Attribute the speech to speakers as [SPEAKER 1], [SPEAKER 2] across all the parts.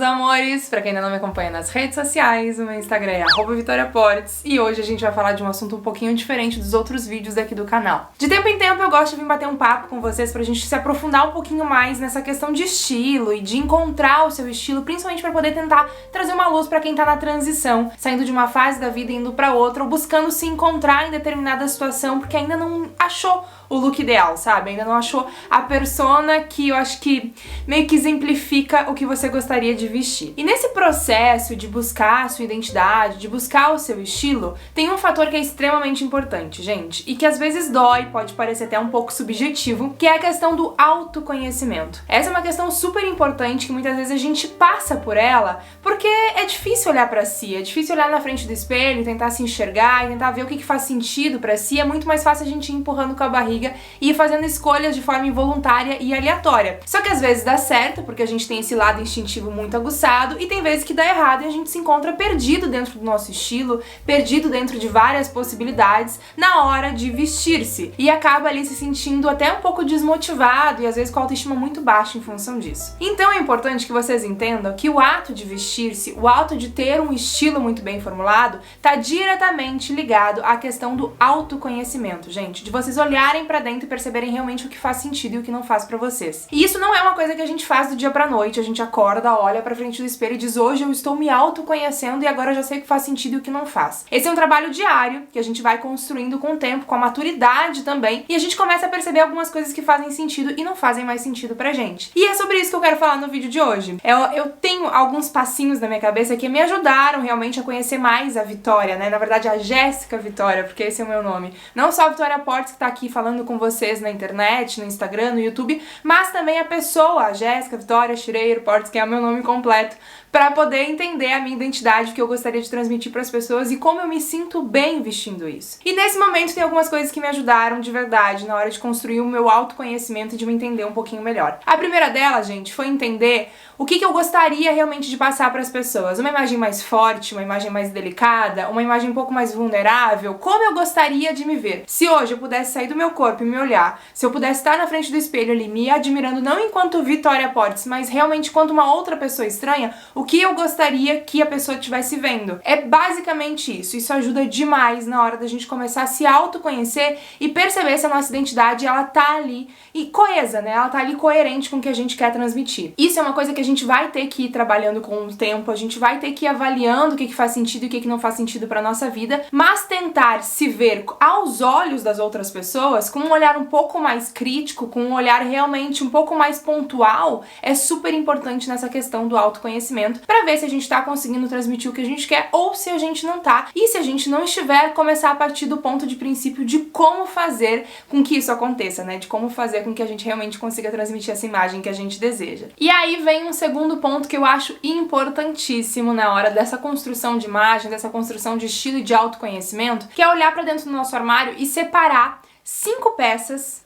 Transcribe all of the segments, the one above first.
[SPEAKER 1] amores! Pra quem ainda não me acompanha nas redes sociais, o meu Instagram é @VitoriaPortes e hoje a gente vai falar de um assunto um pouquinho diferente dos outros vídeos aqui do canal. De tempo em tempo eu gosto de vir bater um papo com vocês pra gente se aprofundar um pouquinho mais nessa questão de estilo e de encontrar o seu estilo, principalmente pra poder tentar trazer uma luz pra quem tá na transição, saindo de uma fase da vida e indo pra outra, ou buscando se encontrar em determinada situação porque ainda não achou o look ideal, sabe? Ainda não achou a persona que eu acho que meio que exemplifica o que você gostaria de vestir. E nesse processo de buscar a sua identidade, de buscar o seu estilo, tem um fator que é extremamente importante, gente, e que às vezes dói, pode parecer até um pouco subjetivo, que é a questão do autoconhecimento. Essa é uma questão super importante que muitas vezes a gente passa por ela porque é difícil olhar pra si, é difícil olhar na frente do espelho, tentar se enxergar e tentar ver o que faz sentido pra si. É muito mais fácil a gente ir empurrando com a barriga e ir fazendo escolhas de forma involuntária e aleatória. Só que às vezes dá certo, porque a gente tem esse lado instintivo muito aguçado, e tem vezes que dá errado e a gente se encontra perdido dentro do nosso estilo, perdido dentro de várias possibilidades na hora de vestir-se. E acaba ali se sentindo até um pouco desmotivado e às vezes com a autoestima muito baixa em função disso. Então é importante que vocês entendam que o ato de vestir-se, o ato de ter um estilo muito bem formulado, tá diretamente ligado à questão do autoconhecimento, gente, de vocês olharem pra dentro e perceberem realmente o que faz sentido e o que não faz pra vocês. E isso não é uma coisa que a gente faz do dia pra noite, a gente acorda, olha pra frente do espelho e diz: hoje eu estou me autoconhecendo e agora eu já sei o que faz sentido e o que não faz. Esse é um trabalho diário que a gente vai construindo com o tempo, com a maturidade também, e a gente começa a perceber algumas coisas que fazem sentido e não fazem mais sentido pra gente. E é sobre isso que eu quero falar no vídeo de hoje. Eu tenho alguns passinhos na minha cabeça que me ajudaram realmente a conhecer mais a Vitória, né? Na verdade, a Jéssica Vitória, porque esse é o meu nome. Não só a Vitória Portes que tá aqui falando com vocês na internet, no Instagram, no YouTube, mas também a pessoa, a Jéssica Vitória Chireiro Portes, que é o meu nome completo, para poder entender a minha identidade, que eu gostaria de transmitir para as pessoas e como eu me sinto bem vestindo isso. E nesse momento tem algumas coisas que me ajudaram de verdade na hora de construir o meu autoconhecimento e de me entender um pouquinho melhor. A primeira delas, gente, foi entender o que eu gostaria realmente de passar para as pessoas. Uma imagem mais forte, uma imagem mais delicada, uma imagem um pouco mais vulnerável. Como eu gostaria de me ver? Se hoje eu pudesse sair do meu corpo e me olhar, se eu pudesse estar na frente do espelho ali me admirando, não enquanto Vitória Portes, mas realmente enquanto uma outra pessoa estranha, o que eu gostaria que a pessoa estivesse vendo. É basicamente isso. Isso ajuda demais na hora da gente começar a se autoconhecer e perceber se a nossa identidade ela tá ali e coesa, né? Ela tá ali coerente com o que a gente quer transmitir. Isso é uma coisa que a gente vai ter que ir trabalhando com o tempo, a gente vai ter que ir avaliando o que faz sentido e o que não faz sentido pra nossa vida, mas tentar se ver aos olhos das outras pessoas com um olhar um pouco mais crítico, com um olhar realmente um pouco mais pontual, é super importante nessa questão do autoconhecimento, pra ver se a gente tá conseguindo transmitir o que a gente quer ou se a gente não tá. E se a gente não estiver, começar a partir do ponto de princípio de como fazer com que isso aconteça, né? De como fazer com que a gente realmente consiga transmitir essa imagem que a gente deseja. E aí vem um segundo ponto que eu acho importantíssimo na hora dessa construção de imagem, dessa construção de estilo e de autoconhecimento, que é olhar pra dentro do nosso armário e separar 5 peças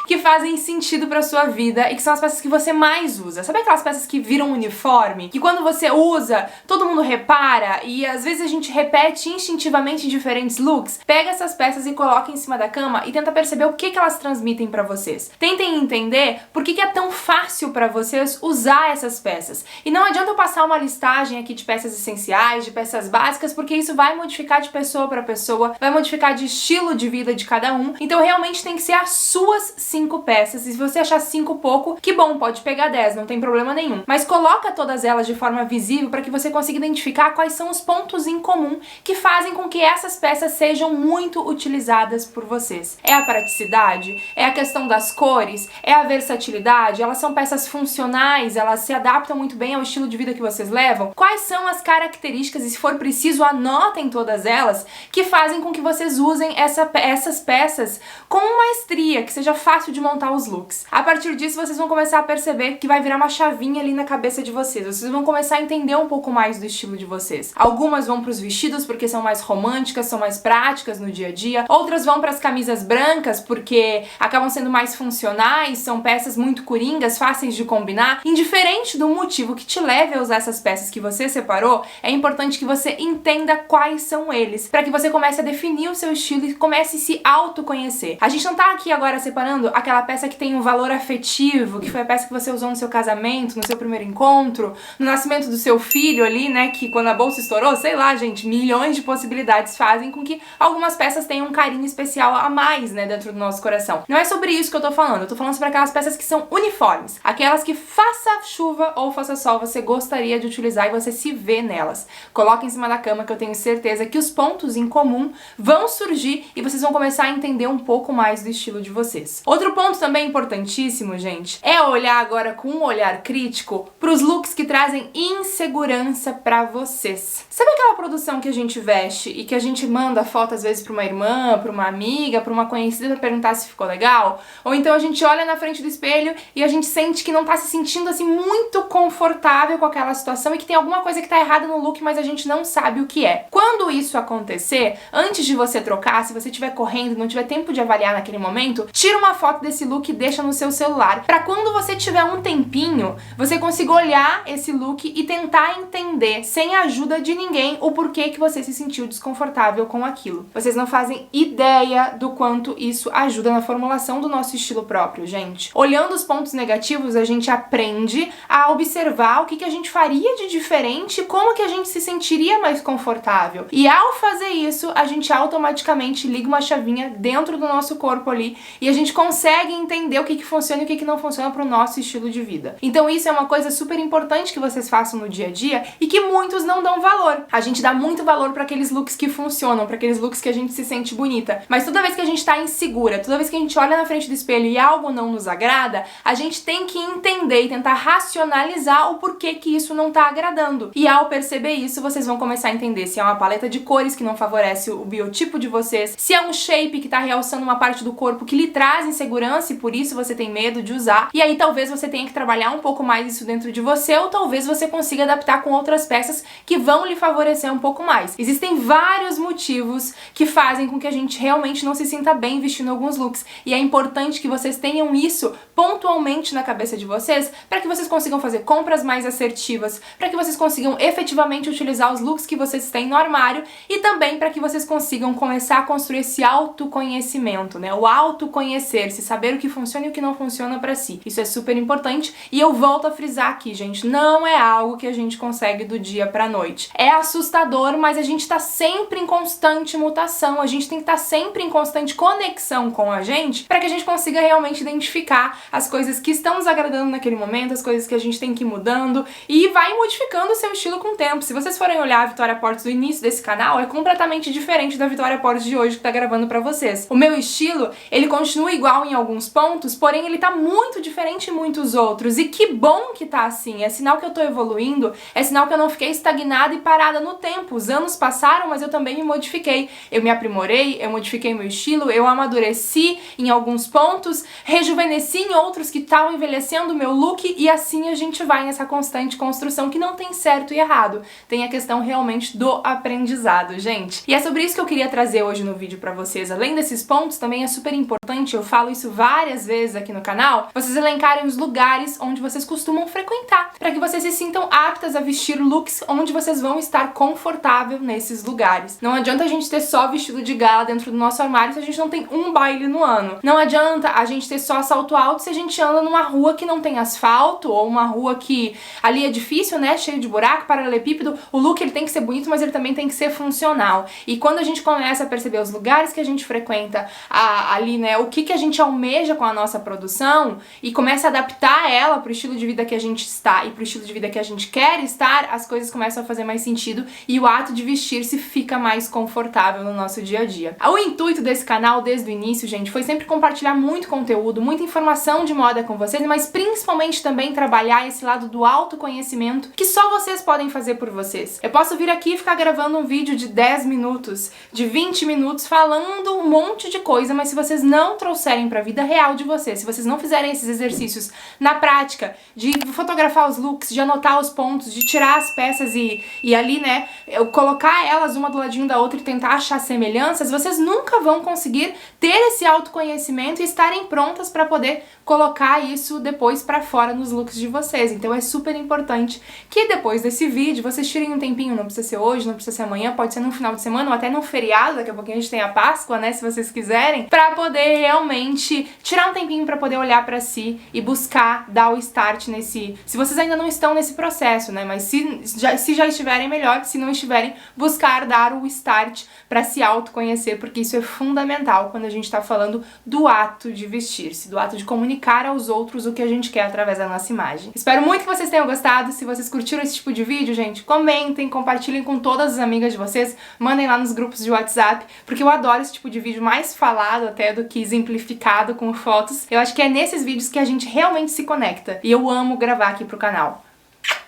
[SPEAKER 1] que fazem sentido pra sua vida e que são as peças que você mais usa. Sabe aquelas peças que viram uniforme? Que quando você usa, todo mundo repara e às vezes a gente repete instintivamente diferentes looks? Pega essas peças e coloca em cima da cama e tenta perceber o que elas transmitem pra vocês. Tentem entender por que é tão fácil pra vocês usar essas peças. E não adianta eu passar uma listagem aqui de peças essenciais, de peças básicas, porque isso vai modificar de pessoa pra pessoa, vai modificar de estilo de vida de cada um. Então realmente tem que ser as suas 5 peças. E se você achar 5 pouco, que bom, pode pegar 10, não tem problema nenhum. Mas coloca todas elas de forma visível para que você consiga identificar quais são os pontos em comum que fazem com que essas peças sejam muito utilizadas por vocês. É a praticidade? É a questão das cores? É a versatilidade? Elas são peças funcionais? Elas se adaptam muito bem ao estilo de vida que vocês levam? Quais são as características, e se for preciso, anotem todas elas, que fazem com que vocês usem essas peças com maestria, que seja fácil de montar os looks. A partir disso, vocês vão começar a perceber que vai virar uma chavinha ali na cabeça de vocês. Vocês vão começar a entender um pouco mais do estilo de vocês. Algumas vão pros vestidos porque são mais românticas, são mais práticas no dia a dia. Outras vão pras camisas brancas porque acabam sendo mais funcionais, são peças muito coringas, fáceis de combinar. Indiferente do motivo que te leve a usar essas peças que você separou, é importante que você entenda quais são eles, para que você comece a definir o seu estilo e comece comece a se autoconhecer. A gente não tá aqui agora separando aquela peça que tem um valor afetivo, que foi a peça que você usou no seu casamento, no seu primeiro encontro, no nascimento do seu filho ali, né, que quando a bolsa estourou, sei lá, gente, milhões de possibilidades fazem com que algumas peças tenham um carinho especial a mais, né, dentro do nosso coração. Não é sobre isso que eu tô falando sobre aquelas peças que são uniformes, aquelas que faça chuva ou faça sol, você gostaria de utilizar e você se vê nelas. Coloque em cima da cama que eu tenho certeza que os pontos em comum vão surgir e vocês vão começar a entender um pouco mais do estilo de vocês. Outro ponto também importantíssimo, gente, é olhar agora com um olhar crítico pros looks que trazem insegurança pra vocês. Sabe aquela produção que a gente veste e que a gente manda foto às vezes pra uma irmã, pra uma amiga, pra uma conhecida pra perguntar se ficou legal? Ou então a gente olha na frente do espelho e a gente sente que não tá se sentindo assim muito confortável com aquela situação e que tem alguma coisa que tá errada no look, mas a gente não sabe o que é. Quando isso acontecer, antes de você trocar, se você estiver correndo e não tiver tempo de avaliar naquele momento, tira uma foto desse look e deixa no seu celular, pra quando você tiver um tempinho, você consiga olhar esse look e tentar entender, sem a ajuda de ninguém, o porquê que você se sentiu desconfortável com aquilo. Vocês não fazem ideia do quanto isso ajuda na formulação do nosso estilo próprio, gente. Olhando os pontos negativos, a gente aprende a observar o que a gente faria de diferente, como que a gente se sentiria mais confortável. E ao fazer isso, a gente automaticamente liga uma chavinha dentro do nosso corpo ali e a gente consegue entender o que funciona e o que não funciona pro nosso estilo de vida. Então isso é uma coisa super importante que vocês façam no dia a dia e que muitos não dão valor. A gente dá muito valor para aqueles looks que funcionam, para aqueles looks que a gente se sente bonita. Mas toda vez que a gente tá insegura, toda vez que a gente olha na frente do espelho e algo não nos agrada, a gente tem que entender e tentar racionalizar o porquê que isso não tá agradando. E ao perceber isso, vocês vão começar a entender se é uma paleta de cores que não favorece o biotipo de vocês, se é um shape que tá realçando uma parte do corpo que lhe traz insegurança e por isso você tem medo de usar. E aí talvez você tenha que trabalhar um pouco mais isso dentro de você, ou talvez você consiga adaptar com outras peças que vão lhe favorecer um pouco mais. Existem vários motivos que fazem com que a gente realmente não se sinta bem vestindo alguns looks, e é importante que vocês tenham isso pontualmente na cabeça de vocês, para que vocês consigam fazer compras mais assertivas, para que vocês consigam efetivamente utilizar os looks que vocês têm no armário e também para que vocês consigam começar a construir esse autoconhecimento, né? O autoconhecer-se, saber o que funciona e o que não funciona para si. Isso é super importante e eu volto a frisar aqui, gente, não é algo que a gente consegue do dia pra noite. É assustador, mas a gente tá sempre em constante mutação, a gente tem que estar sempre em constante conexão com a gente para que a gente consiga realmente identificar as coisas que estão nos agradando naquele momento, as coisas que a gente tem que ir mudando e vai modificando o seu estilo com o tempo. Se vocês forem olhar a Vitória Portes do início desse canal, é completamente diferente da Vitória Portes de hoje que tá gravando pra vocês. O meu estilo, ele continua igual em alguns pontos, porém ele tá muito diferente em muitos outros, e que bom que tá assim, é sinal que eu tô evoluindo, é sinal que eu não fiquei estagnada e parada no tempo. Os anos passaram, mas eu também me modifiquei, eu me aprimorei, eu modifiquei meu estilo, eu amadureci em alguns pontos, rejuvenesci em outros que estavam envelhecendo o meu look, e assim a gente vai nessa constante construção que não tem certo e errado, tem a questão realmente do aprendizado, gente. E é sobre isso que eu queria trazer hoje no vídeo pra vocês. Além desses pontos, também é super importante, eu falo isso várias vezes aqui no canal, vocês elencarem os lugares onde vocês costumam frequentar, para que vocês se sintam aptas a vestir looks onde vocês vão estar confortável nesses lugares. Não adianta a gente ter só vestido de gala dentro do nosso armário se a gente não tem um baile no ano. Não adianta a gente ter só salto alto se a gente anda numa rua que não tem asfalto, ou uma rua que ali é difícil, né, cheio de buraco, paralelepípedo. O look ele tem que ser bonito, mas ele também tem que ser funcional. E quando a gente começa a perceber os lugares que a gente frequenta, ali, né, o que a gente almeja com a nossa produção, e começa a adaptar ela pro estilo de vida que a gente está e pro estilo de vida que a gente quer estar, as coisas começam a fazer mais sentido e o ato de vestir-se fica mais confortável no nosso dia a dia. O intuito desse canal desde o início, gente, foi sempre compartilhar muito conteúdo, muita informação de moda com vocês, mas principalmente também trabalhar esse lado do autoconhecimento que só vocês podem fazer por vocês. Eu posso vir aqui e ficar gravando um vídeo de 10 minutos, de 20 minutos, falando um monte de coisa, mas se vocês não trouxerem pra vida real de vocês, se vocês não fizerem esses exercícios na prática, de fotografar os looks, de anotar os pontos, de tirar as peças e ali, né, colocar elas uma do ladinho da outra e tentar achar semelhanças, vocês nunca vão conseguir ter esse autoconhecimento e estarem prontas pra poder colocar isso depois pra fora nos looks de vocês. Então é super importante que depois desse vídeo vocês tirem um tempinho, não precisa ser hoje, não precisa ser amanhã, pode ser num final de semana ou até num feriado, daqui a pouquinho a gente tem a a Páscoa, né, se vocês quiserem, pra poder realmente tirar um tempinho pra poder olhar pra si e buscar dar o start nesse... Se vocês ainda não estão nesse processo, né, mas se já estiverem, melhor, se não estiverem, buscar dar o start pra se autoconhecer, porque isso é fundamental quando a gente tá falando do ato de vestir-se, do ato de comunicar aos outros o que a gente quer através da nossa imagem. Espero muito que vocês tenham gostado. Se vocês curtiram esse tipo de vídeo, gente, comentem, compartilhem com todas as amigas de vocês, mandem lá nos grupos de WhatsApp, porque eu adoro esse tipo de vídeo mais falado até do que exemplificado com fotos. Eu acho que é nesses vídeos que a gente realmente se conecta, e eu amo gravar aqui pro canal.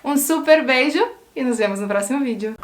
[SPEAKER 1] Um super beijo e nos vemos no próximo vídeo.